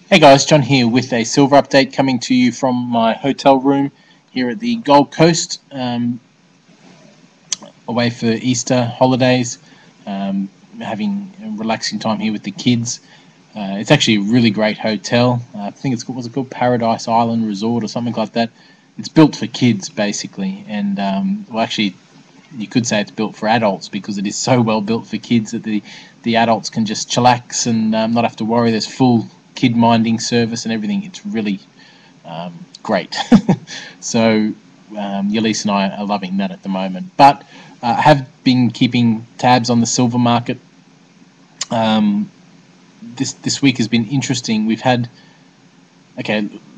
Hey guys, John here with a silver update coming to you from my hotel room here at the Gold Coast, away for Easter holidays, having a relaxing time here with the kids. It's actually a really great hotel. I think was it called Paradise Island Resort or something like that. It's built for kids basically, and well, actually, you could say it's built for adults because it is so well built for kids that the adults can just chillax and not have to worry. There's full kid minding service and everything. It's really great. So Yelise and I are loving that at the moment. But I have been keeping tabs on the silver market. This week has been interesting. We've had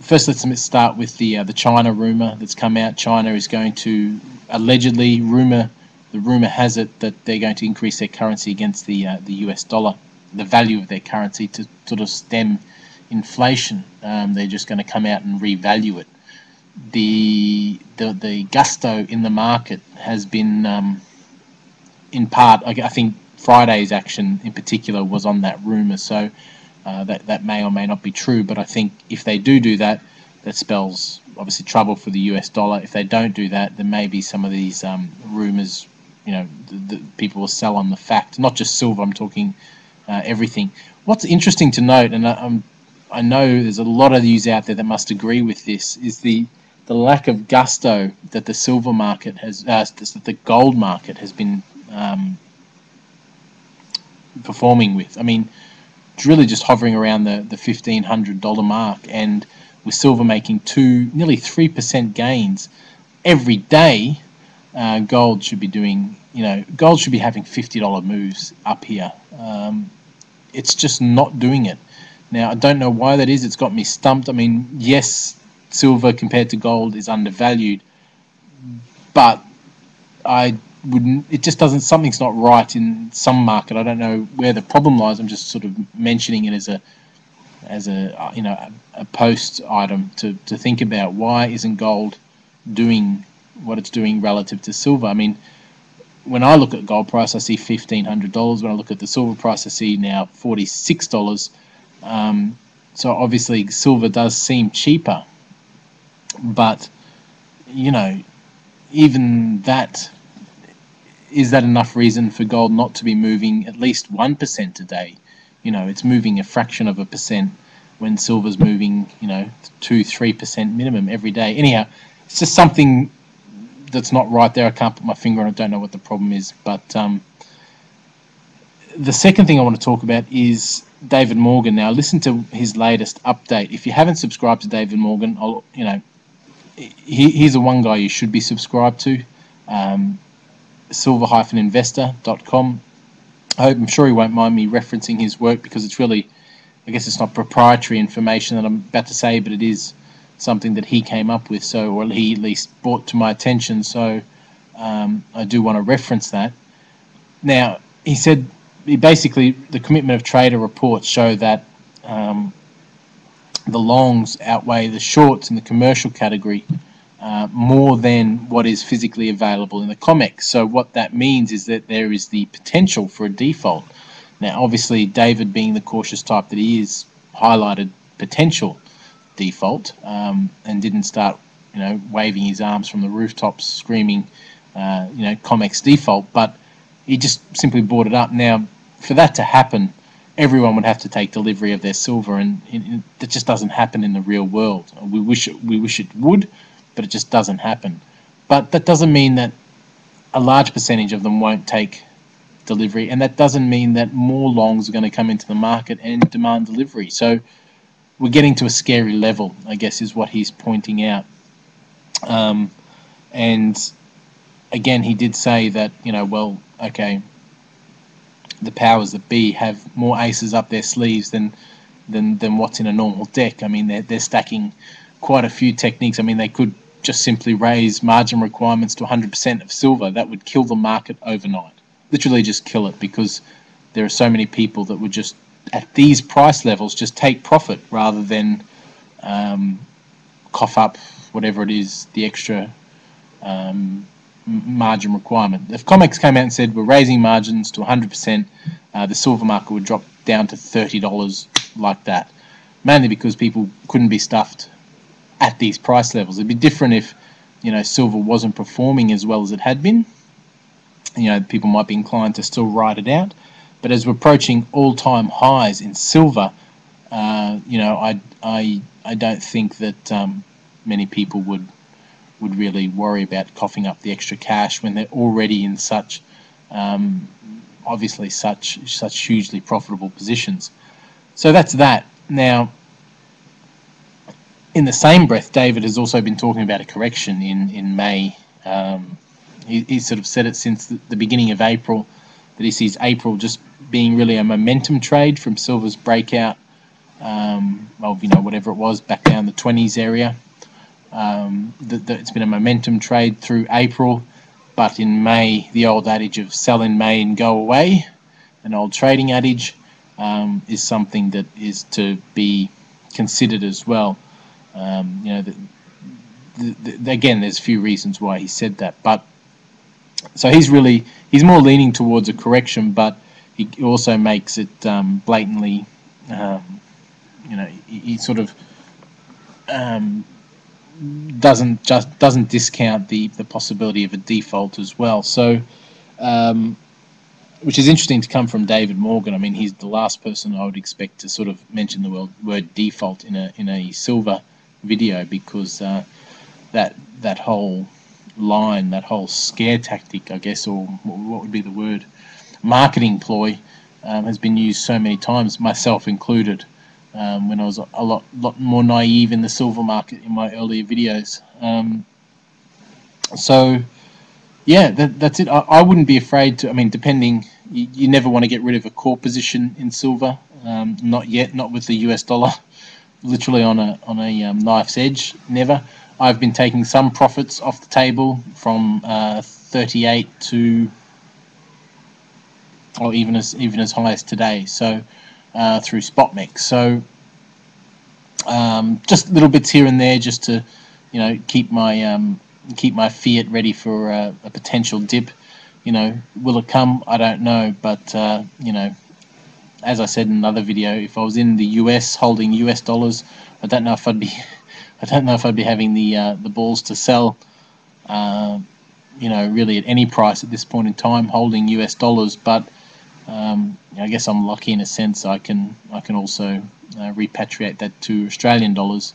first let's start with the China rumor that's come out. China is going to allegedly the rumor has it that they're going to increase their currency against the US dollar, the value of their currency, to sort of stem inflation. They're just going to come out and revalue it. The gusto in the market has been in part, I think Friday's action in particular was on that rumor, so that may or may not be true. But I think if they do that, that spells obviously trouble for the US dollar. If they don't do that, then maybe some of these rumors, the people will sell on the fact, not just silver. I'm talking everything. What's interesting to note, and I know there's a lot of yous out there that must agree with this, is the lack of gusto that the silver market has, that the gold market has been performing with. I mean, it's really just hovering around the $1,500 mark, and with silver making nearly 3% gains every day. Gold should be doing, gold should be having $50 moves up here. It's just not doing it. Now, I don't know why that is. It's got me stumped. I mean, yes, silver compared to gold is undervalued, but it just doesn't, something's not right in some market. I don't know where the problem lies. I'm just sort of mentioning it as a post item to think about. Why isn't gold doing what it's doing relative to silver? I mean, when I look at gold price, I see $1,500. When I look at the silver price, I see now $46. So obviously silver does seem cheaper, but even that, is that enough reason for gold not to be moving at least 1% a day? It's moving a fraction of a percent when silver's moving 2-3% minimum every day. Anyhow, it's just something that's not right there. I can't put my finger on it. I don't know what the problem is. But the second thing I want to talk about is David Morgan. Now, listen to his latest update. If you haven't subscribed to David Morgan, he's the one guy you should be subscribed to. Silver-investor.com. I'm sure he won't mind me referencing his work, because it's really, I guess it's not proprietary information that I'm about to say, but it is something that he came up with, or he at least brought to my attention. So I do want to reference that. Now, he said basically the commitment of trader reports show that the longs outweigh the shorts in the commercial category more than what is physically available in the Comex. So what that means is that there is the potential for a default. Now, obviously, David, being the cautious type that he is, highlighted potential default and didn't start, waving his arms from the rooftops, screaming, Comex default. But he just simply brought it up. Now, for that to happen, everyone would have to take delivery of their silver, and that just doesn't happen in the real world. We wish it would, but it just doesn't happen. But that doesn't mean that a large percentage of them won't take delivery, and that doesn't mean that more longs are going to come into the market and demand delivery. So we're getting to a scary level, I guess, is what he's pointing out. And again, he did say that, the powers that be have more aces up their sleeves than what's in a normal deck. I mean, they're stacking quite a few techniques. I mean, they could just simply raise margin requirements to 100% of silver. That would kill the market overnight. Literally just kill it, because there are so many people that would just, at these price levels, just take profit rather than cough up whatever it is, the extra margin requirement. If Comex came out and said we're raising margins to 100%, the silver market would drop down to $30 like that. mainly because people couldn't be stuffed at these price levels. It'd be different if, silver wasn't performing as well as it had been. People might be inclined to still ride it out. But as we're approaching all-time highs in silver, I don't think that many people would really worry about coughing up the extra cash when they're already in such obviously such hugely profitable positions. So that's that. Now, in the same breath, David has also been talking about a correction in May. He sort of said it since the beginning of April, that he sees April just being really a momentum trade from silver's breakout of whatever it was back down the 20s area. It's been a momentum trade through April, but in May, the old adage of sell in May and go away, an old trading adage, is something that is to be considered as well. Again, there's a few reasons why he said that, but so he's more leaning towards a correction, but he also makes it blatantly, he sort of doesn't discount the possibility of a default as well. So, which is interesting to come from David Morgan. I mean, he's the last person I would expect to sort of mention the word default in a silver video, because that whole line, that whole scare tactic, I guess, or what would be the word, marketing ploy, has been used so many times, myself included, when I was a lot more naive in the silver market in my earlier videos. So yeah, that's it. I wouldn't be afraid to. I mean, depending, you never want to get rid of a core position in silver. Not yet, not with the US dollar, literally on a knife's edge. Never. I've been taking some profits off the table from 38 to, or even as high as today. So through SpotMex. So just little bits here and there, just to keep my fiat ready for a potential dip. Will it come? I don't know, but as I said in another video, if I was in the US holding US dollars, I don't know if I'd be having the balls to sell, really at any price at this point in time, holding US dollars. But I guess I'm lucky in a sense. I can also repatriate that to Australian dollars,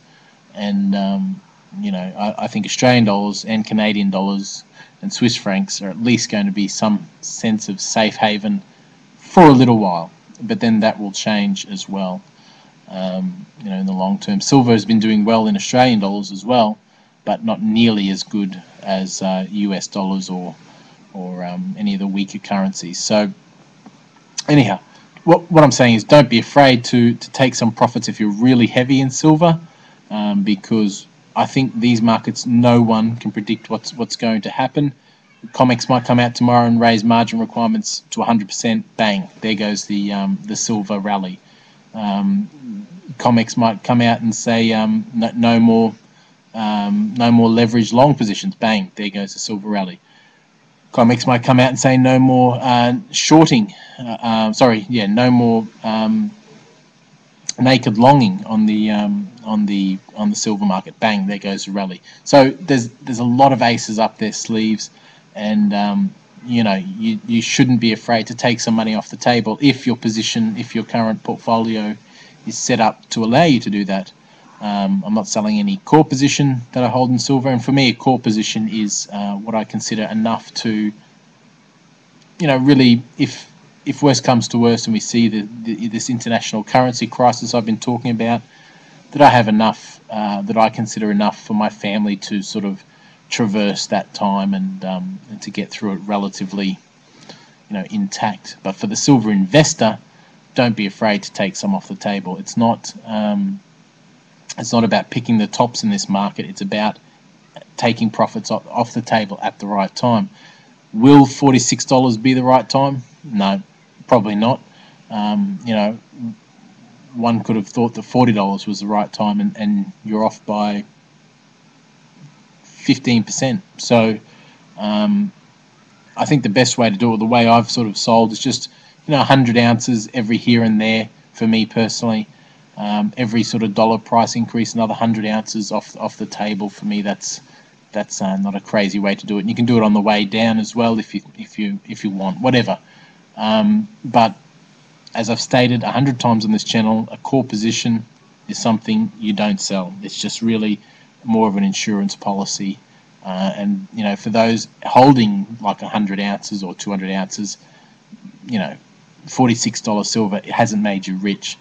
and I think Australian dollars and Canadian dollars and Swiss francs are at least going to be some sense of safe haven for a little while, but then that will change as well. In the long term, silver has been doing well in Australian dollars as well, but not nearly as good as US dollars or any of the weaker currencies. So anyhow, what I'm saying is, don't be afraid to take some profits if you're really heavy in silver, because I think these markets, no one can predict what's going to happen. Comex might come out tomorrow and raise margin requirements to 100%. Bang! There goes the silver rally. Comex might come out and say no more leveraged long positions. Bang! There goes the silver rally. Comex might come out and say no more shorting. No more naked longing on the silver market. Bang! There goes the rally. So there's a lot of aces up their sleeves, and you shouldn't be afraid to take some money off the table if your current portfolio is set up to allow you to do that. I'm not selling any core position that I hold in silver, and for me, a core position is what I consider enough to, really, if worse comes to worse and we see this international currency crisis I've been talking about, that I have enough, that I consider enough for my family to sort of traverse that time and to get through it relatively, intact. But for the silver investor, don't be afraid to take some off the table. It's not about picking the tops in this market. It's about taking profits off the table at the right time. Will $46 be the right time? No, probably not. One could have thought that $40 was the right time, and you're off by 15%. So I think the best way to do it, the way I've sort of sold, is just 100 ounces every here and there for me personally. Every sort of dollar price increase, another 100 ounces off the table. For me, that's not a crazy way to do it. And you can do it on the way down as well if you want, whatever. But as I've stated 100 times on this channel, a core position is something you don't sell. It's just really more of an insurance policy. And for those holding like 100 ounces or 200 ounces, $46 silver, it hasn't made you rich.